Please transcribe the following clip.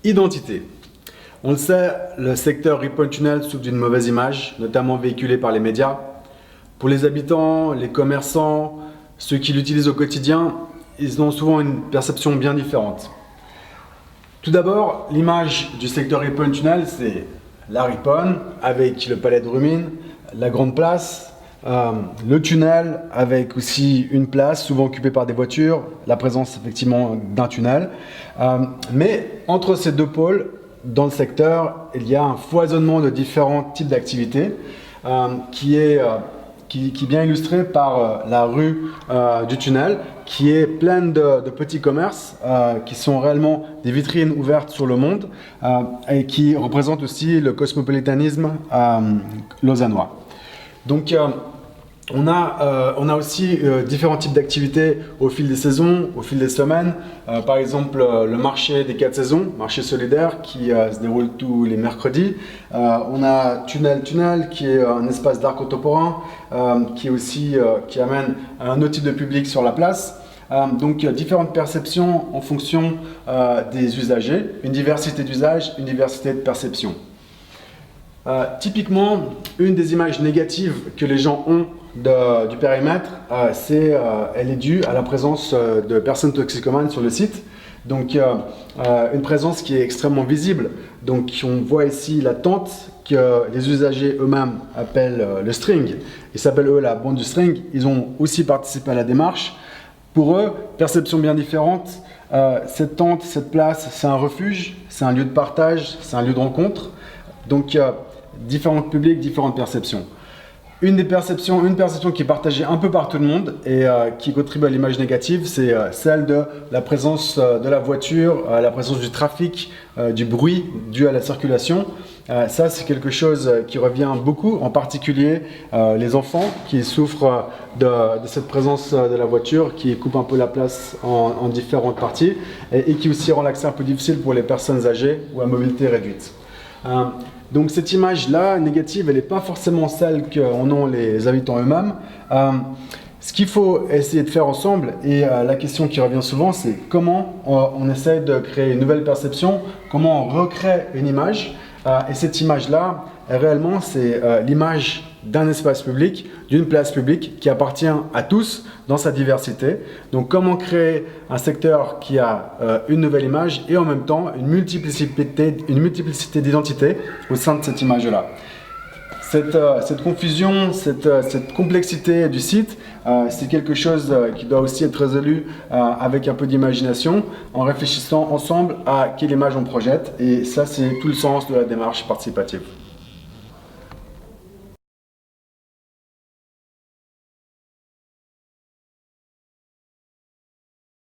Identité. On le sait, le secteur Ripoll-Tunnel souffre d'une mauvaise image, notamment véhiculée par les médias. Pour les habitants, les commerçants, ceux qui l'utilisent au quotidien, ils ont souvent une perception bien différente. Tout d'abord, l'image du secteur Ripoll-Tunnel, c'est la Riponne avec le palais de Rumine, la grande place, le tunnel avec aussi une place souvent occupée par des voitures, la présence effectivement d'un tunnel. Mais entre ces deux pôles, dans le secteur, il y a un foisonnement de différents types d'activités qui est bien illustré par la rue du tunnel, qui est pleine de petits commerces qui sont réellement des vitrines ouvertes sur le monde et qui représentent aussi le cosmopolitanisme lausannois. Donc, on a aussi différents types d'activités au fil des saisons, au fil des semaines. Par exemple, le marché des 4 saisons, marché solidaire qui se déroule tous les mercredis. On a Tunnel, qui est un espace d'art contemporain, qui amène un autre type de public sur la place. Donc, différentes perceptions en fonction des usagers, une diversité d'usages, une diversité de perceptions. Typiquement, une des images négatives que les gens ont du périmètre, elle est due à la présence de personnes toxicomanes sur le site. Donc, une présence qui est extrêmement visible. Donc, on voit ici la tente que les usagers eux-mêmes appellent le string. Ils s'appellent eux la bande du string. Ils ont aussi participé à la démarche. Pour eux, perception bien différente. Cette tente, cette place, c'est un refuge, c'est un lieu de partage, c'est un lieu de rencontre. Donc, différents publics, différentes perceptions. Une perception qui est partagée un peu par tout le monde et qui contribue à l'image négative, c'est celle de la présence de la voiture, la présence du trafic, du bruit dû à la circulation. Ça, c'est quelque chose qui revient beaucoup, en particulier les enfants qui souffrent de cette présence de la voiture qui coupe un peu la place en différentes parties et qui aussi rend l'accès un peu difficile pour les personnes âgées ou à mobilité réduite. Donc cette image-là, négative, elle n'est pas forcément celle qu'en ont les habitants eux-mêmes. Ce qu'il faut essayer de faire ensemble, et la question qui revient souvent, c'est comment on essaie de créer une nouvelle perception, comment on recrée une image. Et cette image-là, réellement, c'est l'image d'un espace public, d'une place publique qui appartient à tous dans sa diversité. Donc comment créer un secteur qui a une nouvelle image et en même temps une multiplicité d'identités au sein de cette image-là. Cette confusion, cette complexité du site, c'est quelque chose qui doit aussi être résolu avec un peu d'imagination, en réfléchissant ensemble à quelle image on projette. Et ça, c'est tout le sens de la démarche participative.